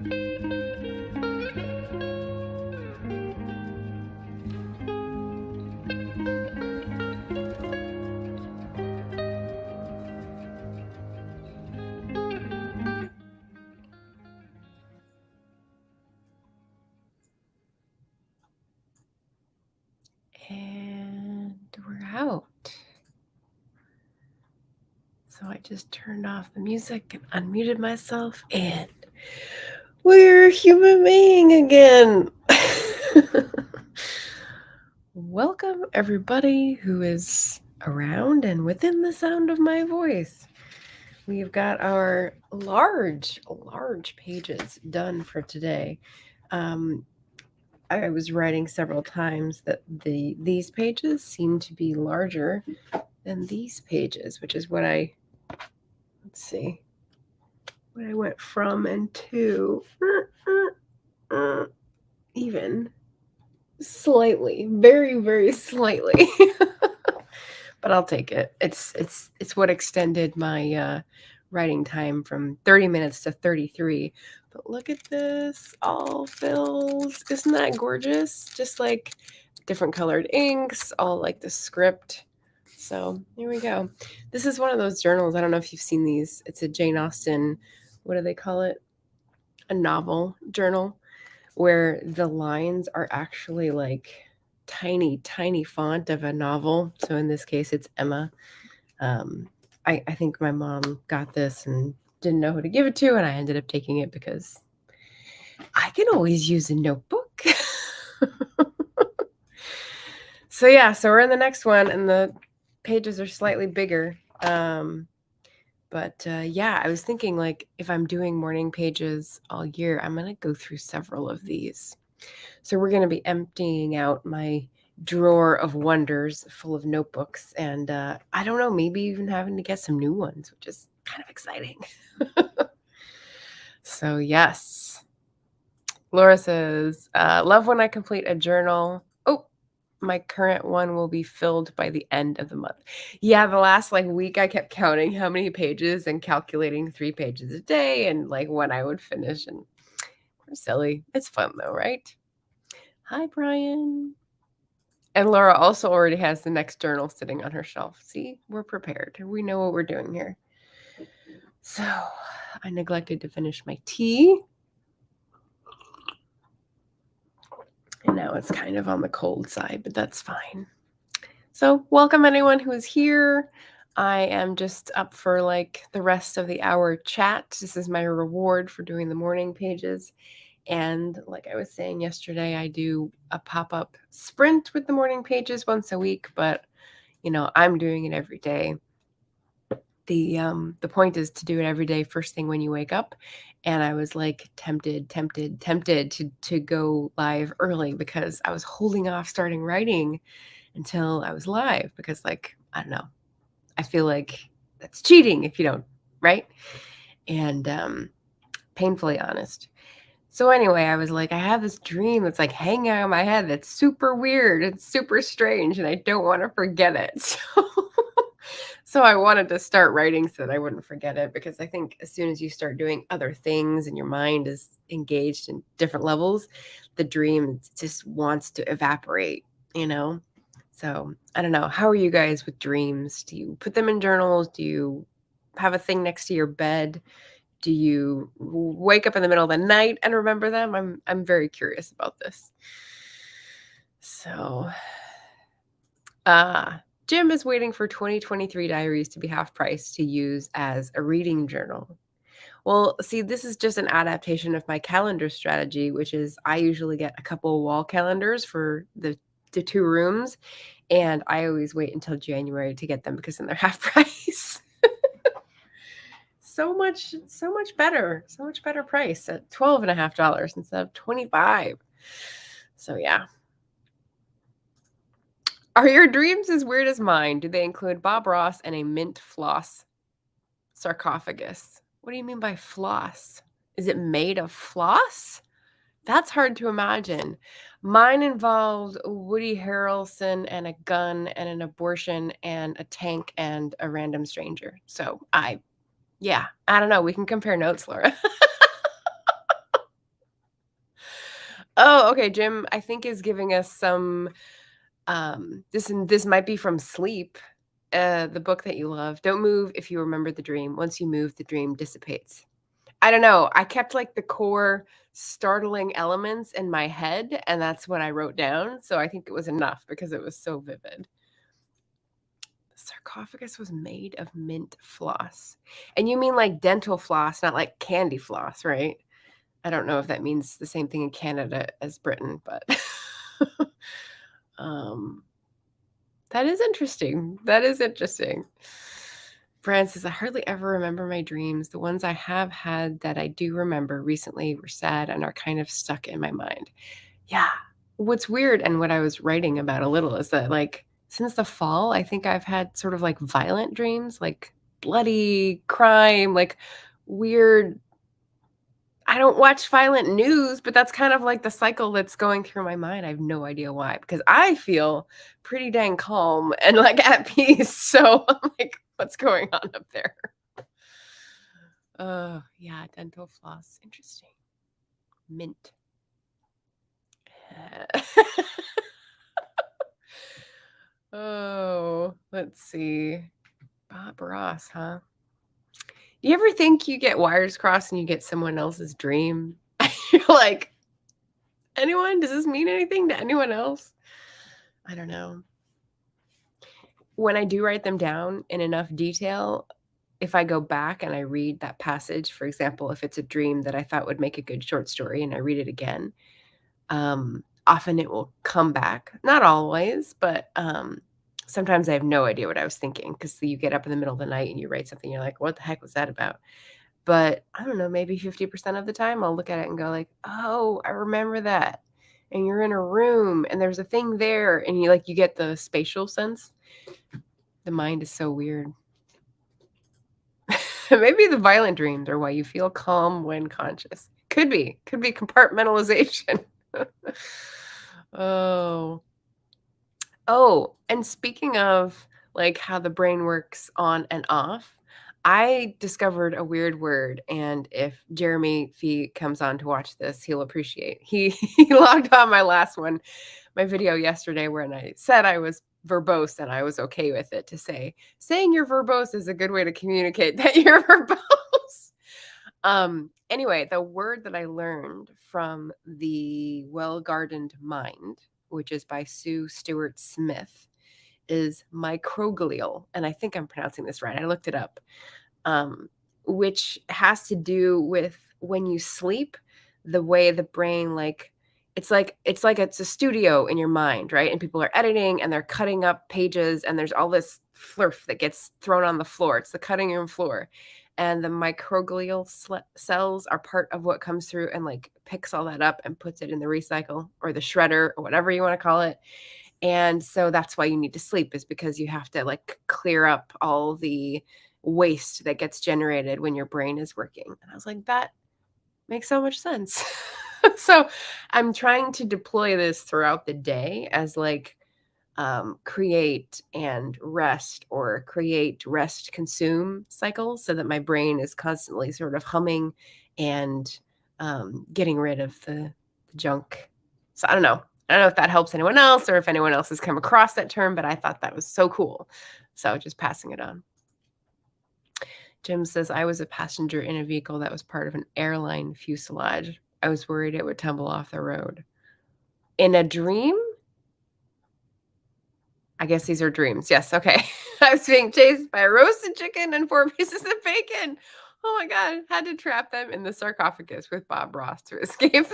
And we're out. So I just turned off the music and unmuted myself, and we're a human being again. Welcome, everybody who is around and within the sound of my voice. We've got our large pages done for today. I was writing several times that these pages seem to be larger than these pages, which is what I went from and to. Even slightly, very, very slightly. But I'll take it. It's what extended my writing time from 30 minutes to 33. But look at this, all fills. Isn't that gorgeous? Just like different colored inks, all like the script. So here we go. This is one of those journals. I don't know if you've seen these. It's a Jane Austen, what do they call it? A novel journal, where the lines are actually like tiny font of a novel. So in this case, it's Emma. I think my mom got this and didn't know who to give it to, and I ended up taking it because I can always use a notebook. So we're in the next one, and the pages are slightly bigger. But I was thinking, like, if I'm doing morning pages all year, I'm going to go through several of these. So we're going to be emptying out my drawer of wonders full of notebooks, and I don't know, maybe even having to get some new ones, which is kind of exciting. So yes. Laura says, love when I complete a journal. Oh, my current one will be filled by the end of the month. Yeah, the last week I kept counting how many pages and calculating 3 pages a day and when I would finish, and we're silly. It's fun though, right? Hi, Brian. And Laura also already has the next journal sitting on her shelf. See, we're prepared. We know what we're doing here. So I neglected to finish my tea. And now it's kind of on the cold side, but that's fine. So welcome anyone who is here. I am just up for the rest of the hour chat. This is my reward for doing the morning pages. And like I was saying yesterday, I do a pop-up sprint with the morning pages once a week, but I'm doing it every day. The point is to do it every day first thing when you wake up. And I was tempted to go live early because I was holding off starting writing until I was live because I don't know. I feel like that's cheating if you don't, right? And painfully honest. So anyway, I was I have this dream that's hanging out in my head that's super weird and super strange, and I don't want to forget it. So I wanted to start writing so that I wouldn't forget it, because I think as soon as you start doing other things and your mind is engaged in different levels, the dream just wants to evaporate, So I don't know. How are you guys with dreams? Do you put them in journals? Do you have a thing next to your bed? Do you wake up in the middle of the night and remember them? I'm very curious about this. So, Jim is waiting for 2023 diaries to be half price to use as a reading journal. Well, see, this is just an adaptation of my calendar strategy, which is I usually get a couple wall calendars for the 2 rooms, and I always wait until January to get them because then they're half price. So much better. So much better price at $12.50 instead of $25. So yeah. Are your dreams as weird as mine? Do they include Bob Ross and a mint floss sarcophagus? What do you mean by floss? Is it made of floss? That's hard to imagine. Mine involved Woody Harrelson and a gun and an abortion and a tank and a random stranger. So I don't know. We can compare notes, Laura. Oh, okay, Jim, I think is giving us some, this might be from Sleep, the book that you love. "Don't move if you remember the dream. Once you move, the dream dissipates." I don't know, I kept, like, the core startling elements in my head, and that's what I wrote down, so I think it was enough because it was so vivid. The sarcophagus was made of mint floss. And you mean like dental floss, not like candy floss, right? I don't know if that means the same thing in Canada as Britain, but um, that is interesting. That is interesting. Fran says, I hardly ever remember my dreams. The ones I have had that I do remember recently were sad and are kind of stuck in my mind. Yeah. What's weird and what I was writing about a little is that, like, since the fall, I think I've had sort of like violent dreams, like bloody crime, like weird. I don't watch violent news, but that's kind of like the cycle that's going through my mind. I have no idea why, because I feel pretty dang calm and like at peace. So I'm like, what's going on up there? Yeah, dental floss. Interesting. Mint. Oh, let's see. Bob Ross, huh? Do you ever think you get wires crossed and you get someone else's dream? You're like, anyone? Does this mean anything to anyone else? I don't know. When I do write them down in enough detail, if I go back and I read that passage, for example, if it's a dream that I thought would make a good short story and I read it again, often it will come back. Not always, but sometimes I have no idea what I was thinking because you get up in the middle of the night and you write something, you're like, what the heck was that about? But I don't know, maybe 50% of the time I'll look at it and go like, "Oh, I remember that." And you're in a room and there's a thing there and you get the spatial sense. The mind is so weird. Maybe the violent dreams are why you feel calm when conscious. Could be. Could be compartmentalization. Oh. Oh, and speaking of, like, how the brain works on and off, I discovered a weird word, and if Jeremy, if he comes on to watch this, he'll appreciate. He he logged on my last one, my video yesterday when I said I was verbose and I was okay with it to say, "Saying you're verbose is a good way to communicate that you're verbose." Anyway, the word that I learned from The Well-Gardened Mind, which is by Sue Stewart Smith, is microglial, and I think I'm pronouncing this right. I looked it up, um, which has to do with when you sleep, the way the brain it's a studio in your mind, right? And people are editing and they're cutting up pages and there's all this flurf that gets thrown on the floor. It's the cutting room floor. And the microglial cells are part of what comes through and like picks all that up and puts it in the recycle or the shredder or whatever you want to call it. And so that's why you need to sleep is because you have to like clear up all the waste that gets generated when your brain is working. And I was like, that makes so much sense. So I'm trying to deploy this throughout the day as like create and rest or create rest consume cycles so that my brain is constantly sort of humming and getting rid of the junk. So I don't know. I don't know if that helps anyone else or if anyone else has come across that term, but I thought that was so cool. So just passing it on. Jim says, I was a passenger in a vehicle that was part of an airline fuselage. I was worried it would tumble off the road. In a dream? I guess these are dreams. Yes, okay. I was being chased by a roasted chicken and 4 pieces of bacon. Oh my god, had to trap them in the sarcophagus with Bob Ross to escape.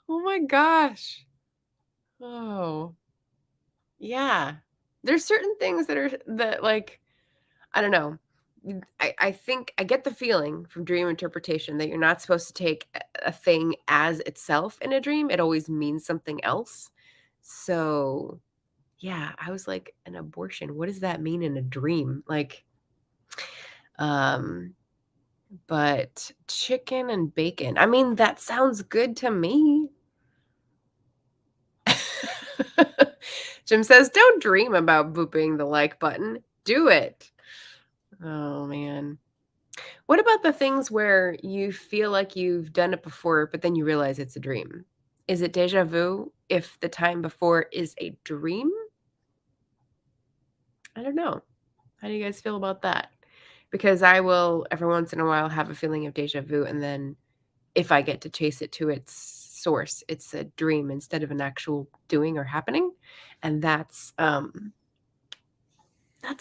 Oh my gosh. Oh, yeah. There's certain things that, like, I don't know. I think I get the feeling from dream interpretation that you're not supposed to take a thing as itself in a dream. It always means something else. So yeah, I was like, "An abortion, what does that mean in a dream?" Like, um, but chicken and bacon, I mean, that sounds good to me. Jim says, "Don't dream about booping the like button. Do it." Oh, man. What about the things where you feel like you've done it before, but then you realize it's a dream? Is it déjà vu if the time before is a dream? I don't know. How do you guys feel about that? Because I will every once in a while have a feeling of déjà vu, and then if I get to chase it to its source, it's a dream instead of an actual doing or happening. And that's a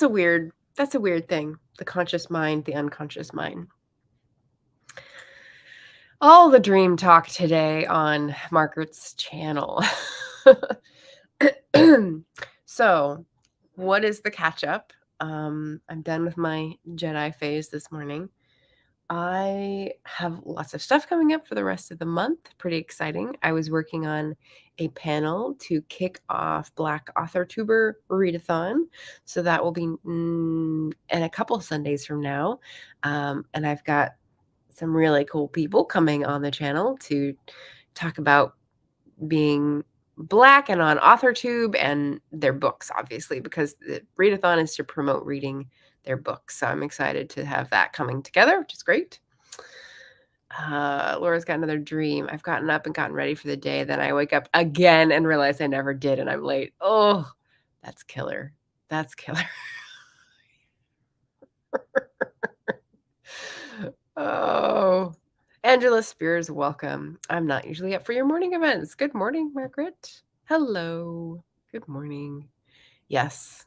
weird thing. The conscious mind, the unconscious mind. All the dream talk today on Margaret's channel. So, what is the catch up? I'm done with my Jedi phase this morning. I have lots of stuff coming up for the rest of the month. Pretty exciting. I was working on a panel to kick off Black Author Tuber Readathon. So that will be in a couple Sundays from now. And I've got some really cool people coming on the channel to talk about being Black and on AuthorTube and their books, obviously, because the readathon is to promote reading their books. So I'm excited to have that coming together, which is great. Laura's got another dream. I've gotten up and gotten ready for the day. Then I wake up again and realize I never did and I'm late. Oh, that's killer. That's killer. Oh, Angela Spears, welcome. I'm not usually up for your morning events. Good morning, Margaret. Hello. Good morning. Yes,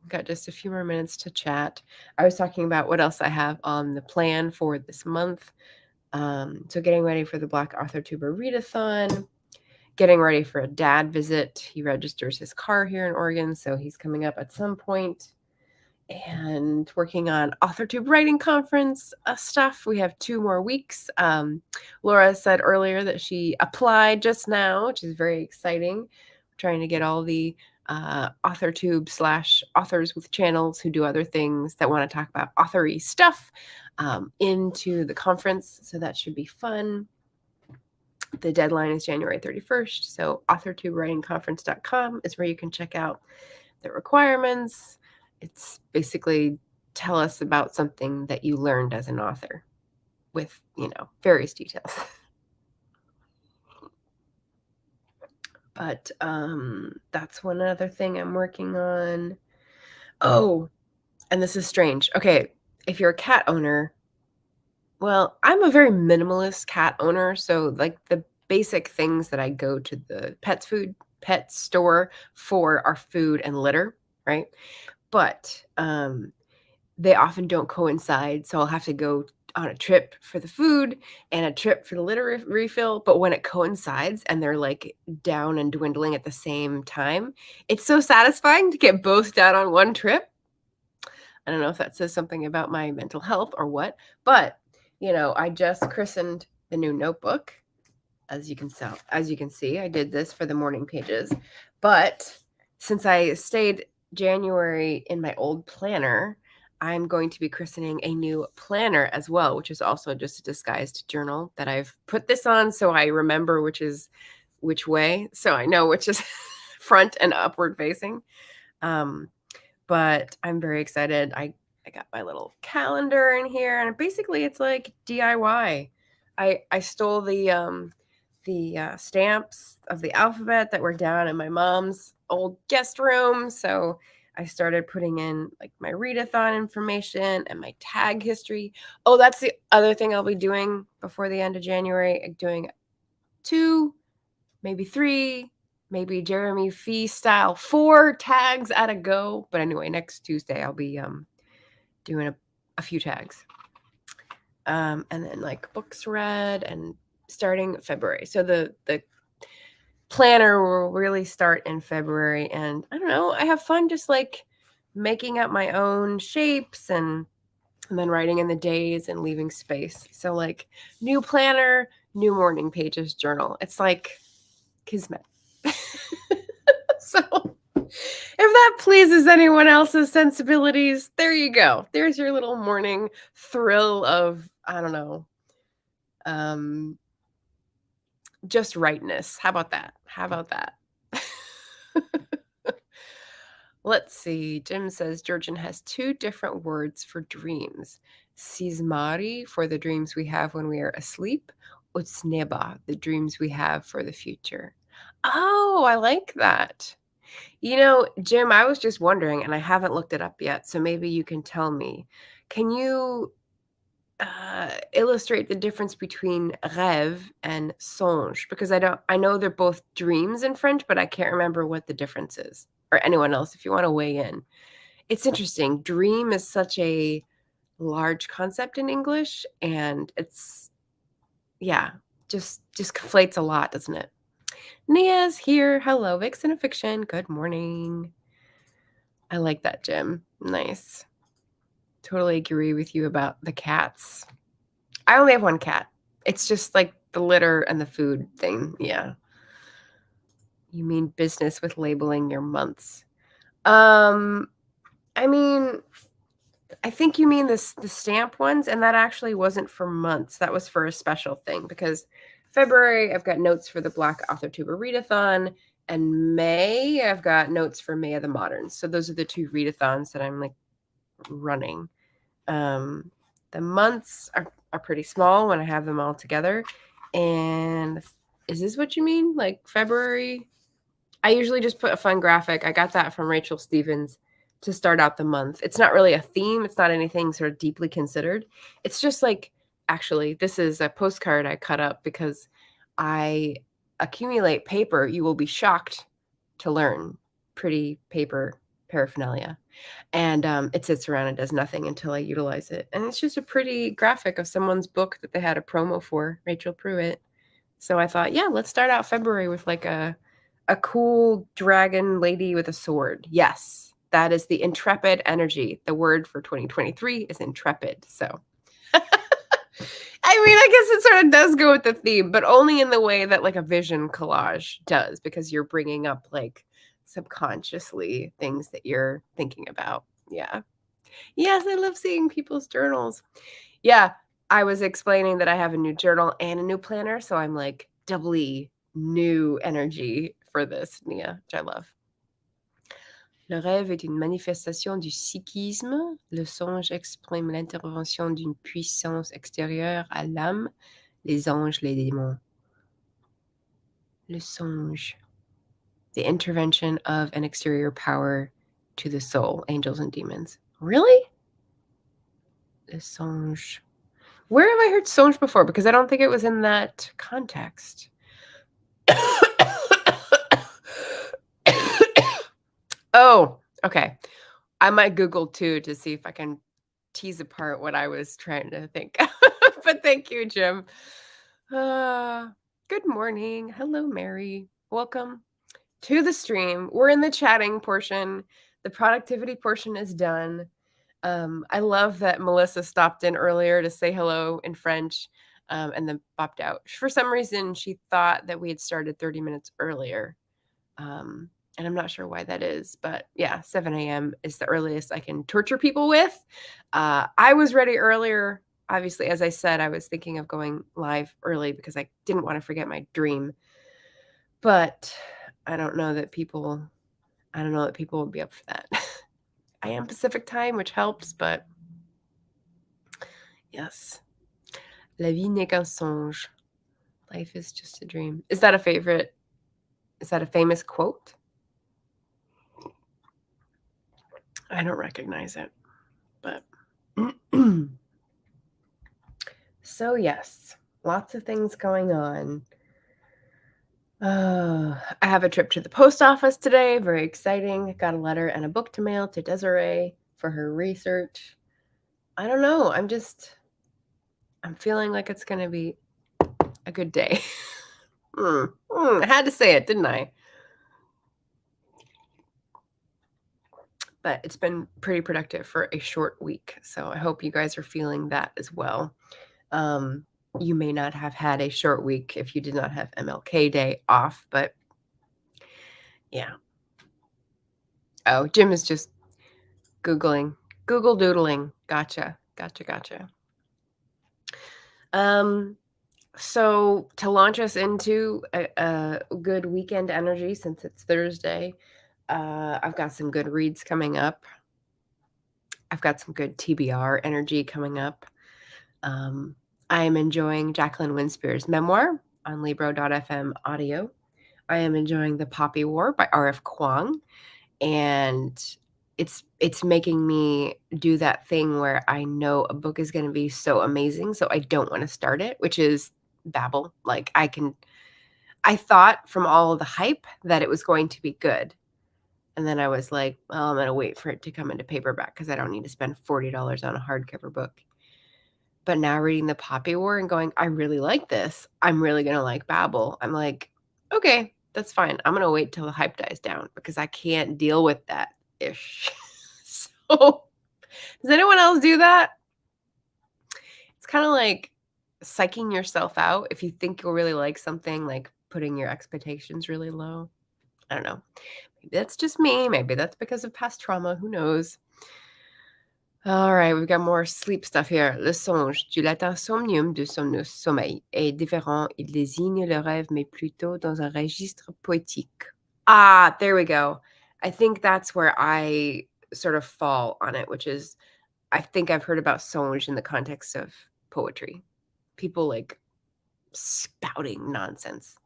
got just a few more minutes to chat. I was talking about what else I have on the plan for this month. So getting ready for the Black Author Tuber Readathon, getting ready for a dad visit. He registers his car here in Oregon, so he's coming up at some point. And working on AuthorTube Writing Conference stuff. We have 2 more weeks. Laura said earlier that she applied just now, which is very exciting. Trying to get all the AuthorTube / authors with channels who do other things that want to talk about authory stuff into the conference. So that should be fun. The deadline is January 31st. So authortubewritingconference.com is where you can check out the requirements. It's basically tell us about something that you learned as an author with, various details. But that's one other thing I'm working on. Oh, and this is strange. Okay, if you're a cat owner, well, I'm a very minimalist cat owner, so like the basic things that I go to the pet store for are food and litter, right? But they often don't coincide, so I'll have to go on a trip for the food and a trip for the litter refill. But when it coincides and they're like down and dwindling at the same time, it's so satisfying to get both done on one trip. I don't know if that says something about my mental health or what, but I just christened the new notebook. As you can see, I did this for the morning pages. But since I stayed January in my old planner, I'm going to be christening a new planner as well, which is also just a disguised journal that I've put this on so I remember which is which way, so I know which is front and upward facing. But I'm very excited. I got my little calendar in here, and basically it's like DIY. I stole the stamps of the alphabet that were down in my mom's old guest room. So I started putting in like my readathon information and my tag history. Oh, that's the other thing I'll be doing before the end of January. Doing 2, maybe 3, maybe Jeremy Fee style 4 tags at a go. But anyway, next Tuesday I'll be doing a few tags. And then like books read and starting February. So the planner will really start in February. And I don't know, I have fun just like making up my own shapes and then writing in the days and leaving space. So like new planner, new morning pages journal. It's like kismet. So if that pleases anyone else's sensibilities, there you go. There's your little morning thrill of, I don't know, just rightness. How about that? Let's see. Jim says Georgian has 2 different words for dreams. Sismari for the dreams we have when we are asleep. Utsneba, the dreams we have for the future. Oh, I like that. Jim, I was just wondering, and I haven't looked it up yet, so maybe you can tell me. Can you illustrate the difference between rêve and songe? Because I know they're both dreams in French, but I can't remember what the difference is. Or anyone else, if you want to weigh in. It's interesting. Dream is such a large concept in English, and it's yeah, just conflates a lot, doesn't it? Nia's here. Hello, Vixen of Fiction. Good morning. I like that, Jim. Nice. Totally agree with you about the cats. I only have one cat. It's just like the litter and the food thing. Yeah. You mean business with labeling your months. I mean, I think you mean the stamp ones, and that actually wasn't for months. That was for a special thing because February, I've got notes for the Black Authortuber Readathon, and May, I've got notes for May of the Moderns. So those are the two readathons that I'm like running. The months are pretty small when I have them all together. And is this what you mean? Like February? I usually just put a fun graphic. I got that from Rachel Stevens to start out the month. It's not really a theme. It's not anything sort of deeply considered. It's just like, actually, this is a postcard I cut up because I accumulate paper. You will be shocked to learn. Pretty paper paraphernalia. And it sits around and does nothing until I utilize it. And it's just a pretty graphic of someone's book that they had a promo for, Rachel Pruitt. So I thought, yeah, let's start out February with like a cool dragon lady with a sword. Yes, that is the intrepid energy. The word for 2023 is intrepid. So I mean, I guess it sort of does go with the theme, but only in the way that like a vision collage does, because you're bringing up like subconsciously things that you're thinking about. Yeah. Yes, I love seeing people's journals. Yeah, I was explaining that I have a new journal and a new planner, so I'm like doubly new energy for this, Nia, which I love. Le rêve est une manifestation du psychisme. Le songe exprime l'intervention d'une puissance extérieure à l'âme, les anges, les démons. Le songe. The intervention of an exterior power to the soul, angels and demons. Really? Le songe. Where have I heard songe before? Because I don't think it was in that context. Oh, okay. I might Google too to see if I can tease apart what I was trying to think. But thank you, Jim. Good morning. Hello, Mary. Welcome to the stream. We're in the chatting portion. The productivity portion is done. I love that Melissa stopped in earlier to say hello in French and then popped out. For some reason, she thought that we had started 30 minutes earlier. And I'm not sure why that is, but yeah, 7 a.m. is the earliest I can torture people with. I was ready earlier. Obviously, as I said, I was thinking of going live early because I didn't want to forget my dream. But I don't know that people would be up for that. I am Pacific time, which helps, but yes. La vie n'est qu'un songe. Life is just a dream. Is that a favorite? Is that a famous quote? I don't recognize it, but so yes, lots of things going on. I have a trip to the post office today. Very exciting. Got a letter and a book to mail to Desiree for her research. I don't know. I'm feeling like it's going to be a good day. I had to say it, didn't I? But it's been pretty productive for a short week. So I hope you guys are feeling that as well. You may not have had a short week if you did not have MLK Day off, but yeah. Oh, Jim is just Googling, Google doodling. Gotcha. So to launch us into a good weekend energy, since it's Thursday, I've got some good reads coming up. I've got some good TBR energy coming up. Um, I am enjoying Jacqueline Winspear's memoir on Libro.fm audio. I am enjoying The Poppy War by R.F. Kuang, and it's making me do that thing where I know a book is gonna be so amazing, so I don't wanna start it, which is babble. Like, I thought from all of the hype that it was going to be good, and then I was like, "Well, I'm gonna wait for it to come into paperback because I don't need to spend $40 on a hardcover book." But now reading The Poppy War and going, "I really like this. I'm really gonna like babble." I'm like, "Okay, that's fine. I'm gonna wait till the hype dies down because I can't deal with that ish." So, does anyone else do that? It's kinda like psyching yourself out if you think you'll really like something, like putting your expectations really low. I don't know. Maybe that's just me. Maybe that's because of past trauma. Who knows? All right, we've got more sleep stuff here. Le songe, du latin somnium, de somnus, sommeil, est différent. Il désigne le rêve, mais plutôt dans un registre poétique. Ah, there we go. I think that's where I sort of fall on it, which is I think I've heard about songe in the context of poetry. People like spouting nonsense.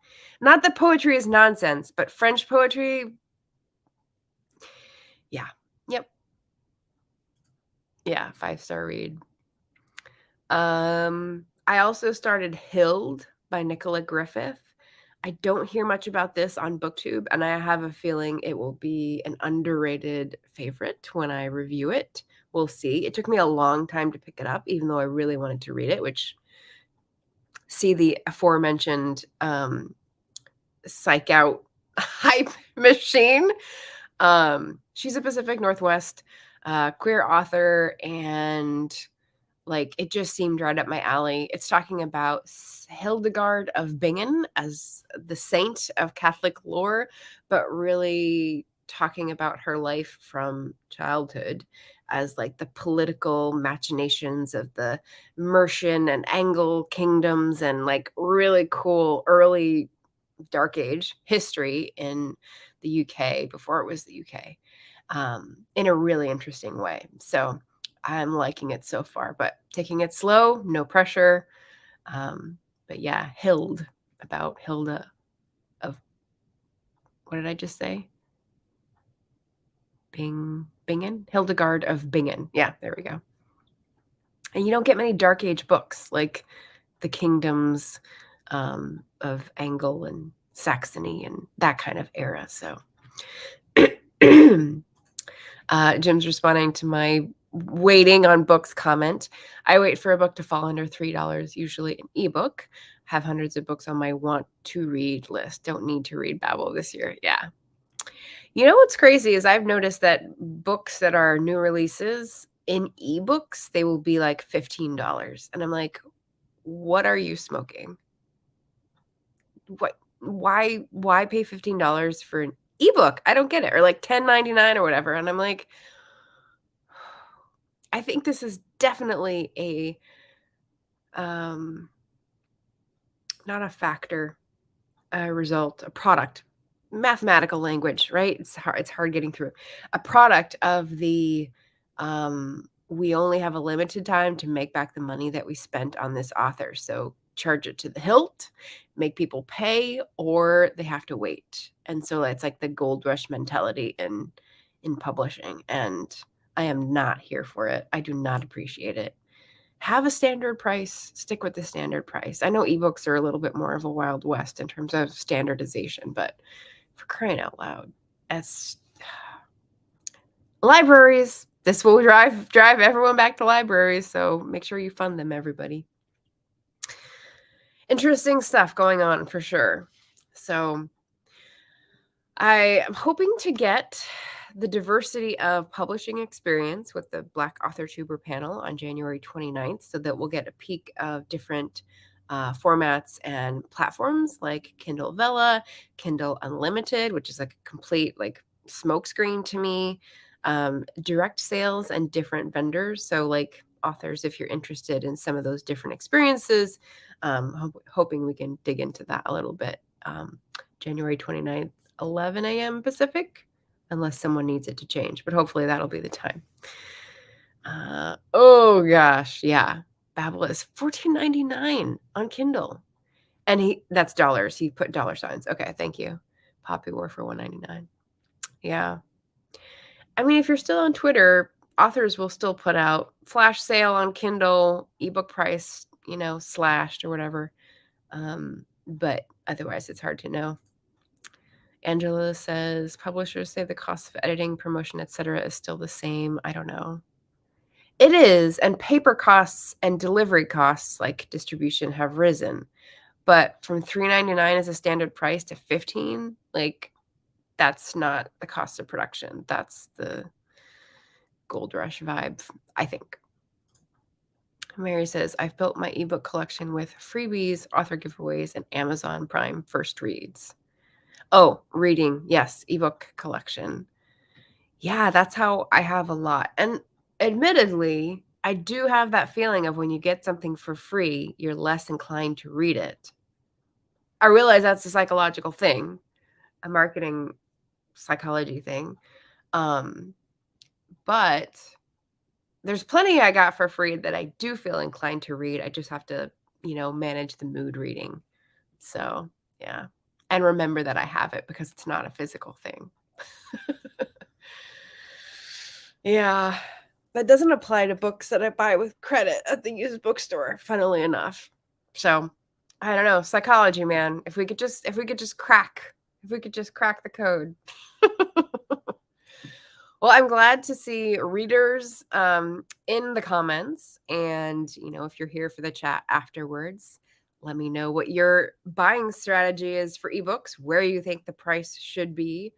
Not that poetry is nonsense, but French poetry, yeah. Yep. Yeah, five-star read. I also started Hild by Nicola Griffith. I don't hear much about this on BookTube, and I have a feeling it will be an underrated favorite when I review it. We'll see. It took me a long time to pick it up, even though I really wanted to read it, which see the aforementioned psych out hype machine. She's a Pacific Northwest queer author, and like, it just seemed right up my alley. It's talking about Hildegard of Bingen as the saint of Catholic lore, but really talking about her life from childhood as like the political machinations of the Mercian and Angle kingdoms and like really cool early Dark Age history in the UK before it was the UK, in a really interesting way. So I'm liking it so far, but taking it slow, no pressure. But yeah, Hild, about Hilda of what did I just say? Bingen? Hildegard of Bingen. Yeah, there we go. And you don't get many Dark Age books like the kingdoms of Angle and Saxony and that kind of era. So Jim's responding to my waiting on books comment. I wait for a book to fall under $3, usually an ebook. Have hundreds of books on my want to read list. Don't need to read Babel this year. Yeah. You know what's crazy is I've noticed that books that are new releases in ebooks, they will be like $15. And I'm like, what are you smoking? What why pay $15 for an ebook? I don't get it. Or like $10.99 or whatever. And I'm like, I think this is definitely a not a factor, a result, a product, mathematical language, right? It's hard getting through. A product of the we only have a limited time to make back the money that we spent on this author. So charge it to the hilt, make people pay, or they have to wait. And so it's like the gold rush mentality in publishing. And I am not here for it. I do not appreciate it. Have a standard price, stick with the standard price. I know ebooks are a little bit more of a wild west in terms of standardization, but for crying out loud, as libraries, this will drive everyone back to libraries, so make sure you fund them, everybody. Interesting stuff going on for sure. So I am hoping to get the diversity of publishing experience with the Black Author Tuber panel on January 29th so that we'll get a peek of different formats and platforms like Kindle Vella, Kindle Unlimited, which is like a complete like smokescreen to me, direct sales and different vendors. So like authors, if you're interested in some of those different experiences, hoping we can dig into that a little bit. January 29th. 11 a.m. Pacific, unless someone needs it to change, but hopefully that'll be the time. Oh gosh, yeah. Babbel is $14.99 on Kindle. And that's dollars. He put dollar signs. Okay, thank you. Poppy War for $1.99. Yeah. I mean, if you're still on Twitter, authors will still put out flash sale on Kindle, ebook price, slashed or whatever. But otherwise it's hard to know. Angela says publishers say the cost of editing, promotion, etc. is still the same. I don't know. It is, and paper costs and delivery costs like distribution have risen. But from $3.99 as a standard price to $15, like that's not the cost of production. That's the gold rush vibe, I think. Mary says, I've built my ebook collection with freebies, author giveaways, and Amazon Prime first reads. Oh, reading. Yes, ebook collection. Yeah, that's how I have a lot. And admittedly, I do have that feeling of when you get something for free, you're less inclined to read it. I realize that's a psychological thing, a marketing psychology thing. But there's plenty I got for free that I do feel inclined to read. I just have to, manage the mood reading. So, yeah. And remember that I have it because it's not a physical thing. Yeah. That doesn't apply to books that I buy with credit at the used bookstore, funnily enough. So, I don't know, psychology, man. If we could just crack the code. Well, I'm glad to see readers in the comments. And, if you're here for the chat afterwards, let me know what your buying strategy is for ebooks, where you think the price should be,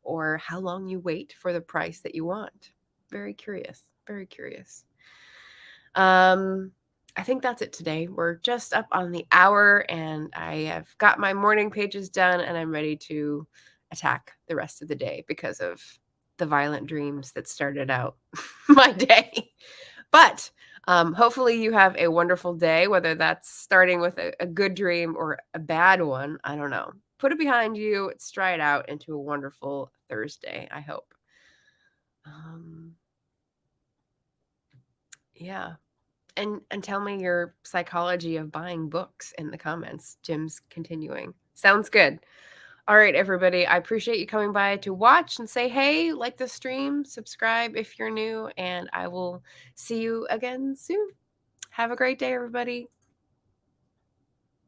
or how long you wait for the price that you want. Very curious. Very curious. I think that's it today. We're just up on the hour, and I have got my morning pages done, and I'm ready to attack the rest of the day because of the violent dreams that started out my day. But hopefully you have a wonderful day, whether that's starting with a good dream or a bad one. I don't know. Put it behind you, stride out into a wonderful Thursday, I hope. Yeah. And tell me your psychology of buying books in the comments. Jim's continuing. Sounds good. All right, everybody. I appreciate you coming by to watch and say hey, like the stream, subscribe if you're new, and I will see you again soon. Have a great day, everybody.